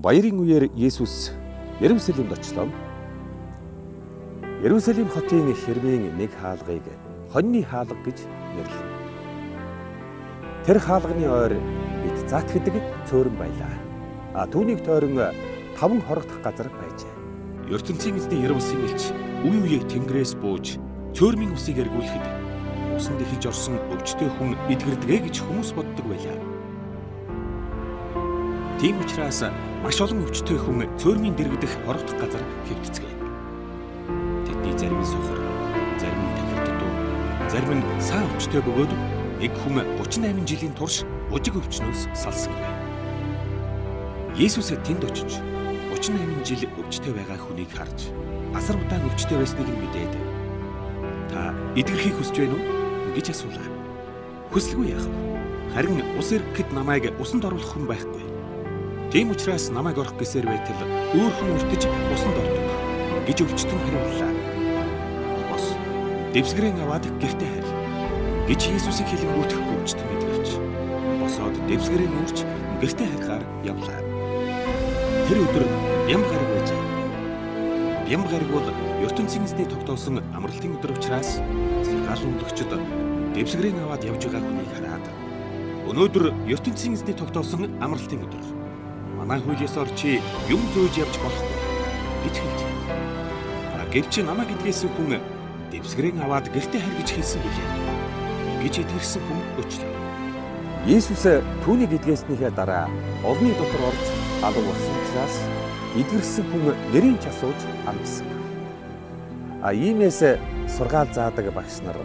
Баярын үеэр Есүс Ерүсалимд очлоо. Ерүсалим хотын хэрмийн нэг хаалгыг хоньны хаалга гэж нэрлэв. Тэр хаалганы ойр бид Зат гэдэг цөөрөн байлаа. Түүнийг тойрон 5 хорогдох газар байжээ. ертөнцийн эзний Яр бусын элч үе үеийг тэнгэрээс бууж цөөрмийн усыг эргүүлэхэд усанд ихэж орсон өвчтөе хүн эдгэрдэгэ гэж хүмүүс боддог байлаа. Тийм учраас маш олон өвчтөе хүн цөөрмийн дэргэдэх хорогдох газар хэвтцгээе. Тэдний зарим нь сухар, зарим нь тахирддуу, зарим нь саа өвчтөе бөгөөд нэг хүн 38 жилийн турш бужиг өвчнөөс салсан байна. Есүс тэнд очиж 38 жил өвчтөе байгаа хүнийг харж асар удаан өвчтөе байсныг нь мэдээд "Та эдгэрхийг хүсэж байна уу?" гэж асуулаа. "Хүсэлгүй яах вэ? Харин ус эргэхэд намайг усанд оруулах хүн байхгүй. Тийм учраас намайг орох гэсээр байтал өөр хүн өртөж усанд ордог" гэж өвчтөн хариуллаа. "Бос, дэвсгэрээ аваад гэртээ харь" гэж Есүсийг хэлэнгүүт өвчтөн эдгэрч босоод дэвсгэрээ нүүрч гэртээ харихаар явлаа. Тэр өдөр бям гараг байжээ. Бям гараг бол ертөнцийн эзний тогтоосон амралтын өдөр учраас сургаалгчид дэвсгэрээ аваад явж байгаа хүнийг хараад "Өнөөдөр ертөнцийн эзний тогтоосон амралтын өдөр. Манай хуулиас орчи юм зөөж явж болохгүй" гэж хэлжээ. Гэвч намайг эдгээсэн хүн дэвсгэрээ аваад гэртээ харь гэж хэлсэн билээ гэж эдгэрсэн хүн өчлөө. Есүс түүнийг эдгээснийхээ дараа олны дотор орж алга болсон учраас эдгэрсэн хүн нэрийн ч асууж амжсан. Иймээс сургаал заадаг багш нар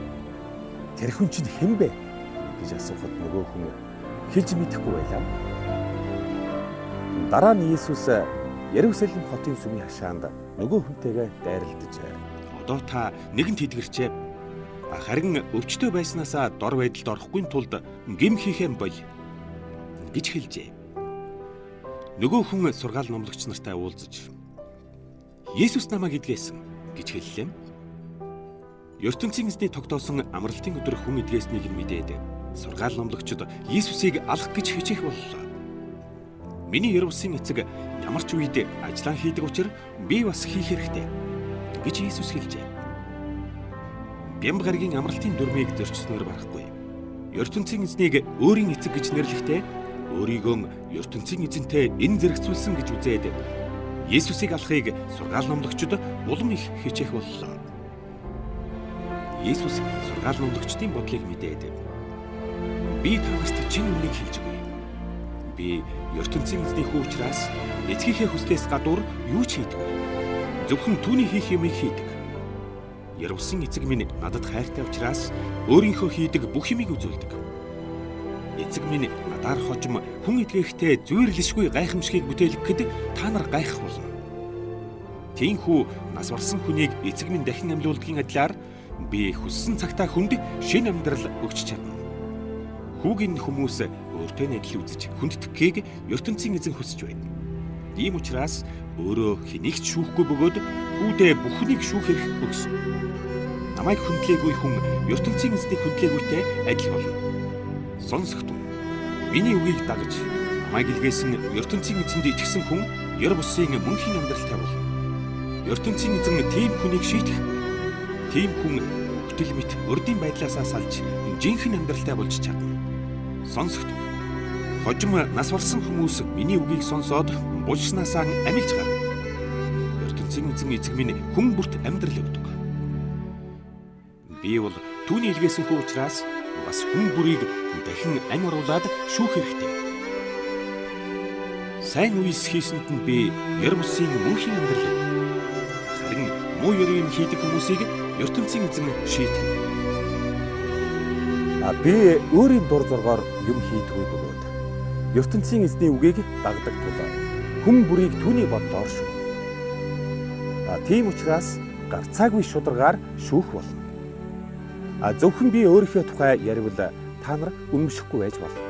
"Тэр хүн чинь хэн бэ?" гэж асуухад нөгөө хүн хэлж мэдэхгүй байлаа. Дараа нь Есүс Ерүсалим хотын сүмийн хашаанд нөгөө хүнтэйгээ дайралтаж "Одоо та нэгэнт эдгэрчээ. Харин өвчтөе байснаасаа дор байдалд орохгүй тулд гим хийхээ боль" гэж хэлжээ. Нөгөө хүн сургаал номлогч нартай уулзаж "Есүс намайг эдгээсэн" гэж хэллээ. ертөнцийн эзний тогтоосон амралтын өдөр хүн эдгээснийг нь мэдээд сургаал номлогчид Есүсийг алах гэж хичээх боллоо. "Миний Яр бусын эцэг ямар ч үед ажиллаа хийдэг учраас би бас хийх хэрэгтэй" гэж Есүс хэлжээ. Бям гарагийн амралтын дүрмийг зөрчснөөр барахгүй. ертөнцийн эзнийг өөрийн эцэг гэж нэрлэхдээ өөрийгөө ертөнцийн эзэнтэй энэ зэрэгцүүлсэн гэж үзээд Есүсийг алахыг сургаал номлогчид улам их хичээх боллоо. Есүс сургаал номлогчдын бодлыг мэдээд "Би танарт чин үнийг хэлж өгье. Би ертөнцийн эзний хүү учраас эцгийнхээ хүслээс гадуур юу ч хийдэггүй. Зөвхөн түүний хийх юмыг хийдэг. Яр бусын эцэг минь надад хайртай учраас өөрийнхөө хийдэг бүх юмыг үзүүлдэг. Эцэг минь надаар хожим хүн эдгэхдээ зүйрлэшгүй гайхамшигыг бүтээлгэхэд та нар гайхах болно. Тиймхүү нас барсан хүнийг эцэг минь дахин амьлуулдгийн адилаар би хүссэн цагтаа хүнд шинэ амьдрал өгч чадна. Хүүгийн хүмүүс өөртөө адил үзэж хүндтгэхийг ертөнцийн эзэн хүсэж байна. Ийм учраас өөрөө хэнийг ч шүүхгүй бөгөөд хүүдээ бүхнийг шүүхэрх өгсөн. Намайг хүндлээгүй хүн ертөнцийн эзнийг хүндлээгүйтэй адил болно. Сонсогдов. Миний үгийг дагаж намайг илгээсэн ертөнцийн эзэнд итгэсэн хүн Яр бусын мөнхийн амьдралтай болно. ертөнцийн эзэн тийм хүнийг шийдэх. Тийм хүн хөтөл мэт урдын байдлаасаа салж жинхэнэ амьдралтай болж чадна. Сонсогдов. Хожим нас барсан хүмүүс миний үгийг сонсоод булчнаасаа амилж гарна. ертөнцийн эзэн эцэг минь хүн бүрт амьдрал өгдөг. Би бол түүний илгээсэн хүү учраас бас хүн бүрийг дахин ань оруулаад шүүх хэрэгтэй. Сайн үес хийсэнд нь би Яр бусын мөнхийн амьдрал өг. Харин муу ёрын хийдэг хүмүүсийг ертөнцийн эзэн шийдэх. Би өөрийн дур зоргоор юм хийдэггүй бөгөөд ертөнцийн эзний үгийг дагдаг тул хүн бүрийг түүний бодлоор шүү. Тийм учраас гарцаагүй шударгаар шүүх болно. Зөвхөн би өөрийнхөө тухай яривал та нар үнэмшихгүй байж болно.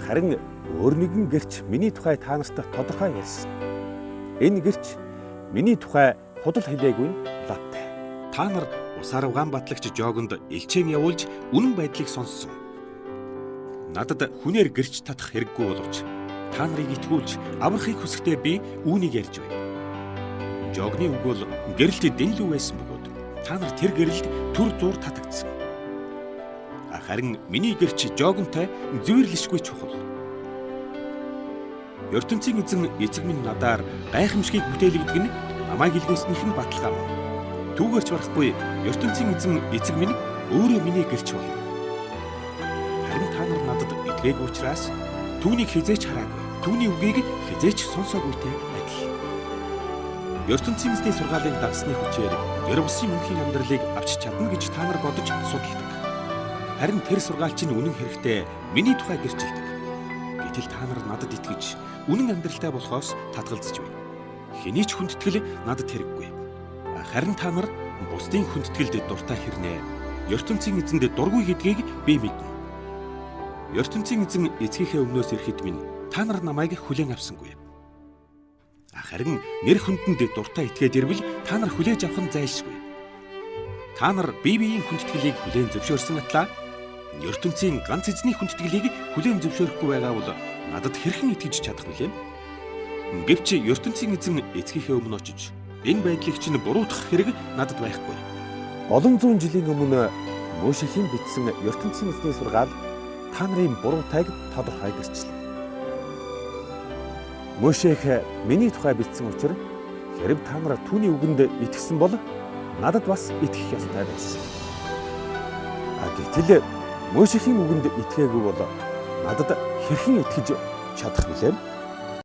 Харин өөр нэгэн гэрч миний тухай та нарт тодорхой ярьсан. Энэ гэрч миний тухай худал хэлээгүй лавтай. Та нар Усаар Угаанбаатарлагч Жогонд элчээн явуулж үнэн байдлыг сонссон. Надад хүнээр гэрч татах хэрэггүй боловч та нарыг итгүүлж аврахыг хүсэхдээ би үүнийг ярьж байна. Жогны үг бол гэрэлт дэнлүү байсан бөгөөд та нар тэр гэрэлд түр зуур татагдсан. Харин миний гэрч жогонтой зүйрлэшгүй чухал. ертөнцийн эзэн эцэг минь надаар гайхамшигыг бүтээлэгдэг нь намайг илгээснийх нь баталгаа мөн. Түүгээрч барахгүй ертөнцийн эзэн эцэг минь өөрөө миний гэрч байна. Харин та нар надад итгээгүй учраас түүнийг хизээч хараагүй. Түүний үгийг хизээч сонсоогүйтэй адил. ертөнцийн эзний сургаалыг дагсны хүчээр гэр бусын мөнхийн амьдралыг авч чадна гэж та нар бодож судалдаг. Харин тэр сургаалч нь үнэн хэрэгтээ миний тухай гэрчилдэг. Гэтэл та нар надад итгэж үнэн амьдралтай болохоос татгалзаж байна. Хэний ч хүндэтгэл надад хэрэггүй. Харин та нар бусдын хүндэтгэлд дуртай хэрнээ. ертөнцийн эзэнд дургүй гэдгийг би мэднэ. ертөнцийн эзэн эцгийнхээ өмнөөс ирэхэд минь та нар намайг хүлээн авсангүй. Харин нэр хүндэнд дуртай итгээд ирвэл та нар хүлээж авах нь зайлшгүй. Та нар бие биеийн хүндэтгэлийг хүлээн зөвшөөрсөн атлаа ертөнцийн ганц эзний хүндэтгэлийг хүлээн зөвшөөрөхгүй байгаа бол надад хэрхэн итгэж чадах вүлээ? Гэвч ертөнцийн эзэн эцгийнхээ өмнө очиж энэ байдлыг чинь буруутгах хэрэг надад байхгүй. Олон зуун жилийн өмнө Мөшехийн бичсэн ертөнцийн эзний сургаал та нарын буруудайг тодорхой гэрчлээ. Мөшех миний тухай бичсэн учраас хэрэг та нар түүний үгэнд итгэсэн бол надад бас итгэх ёстой байсан. Гэтэл Мөшехийн үгэнд итгээгүй бол надад хэрхэн итгэж чадах вүлээ?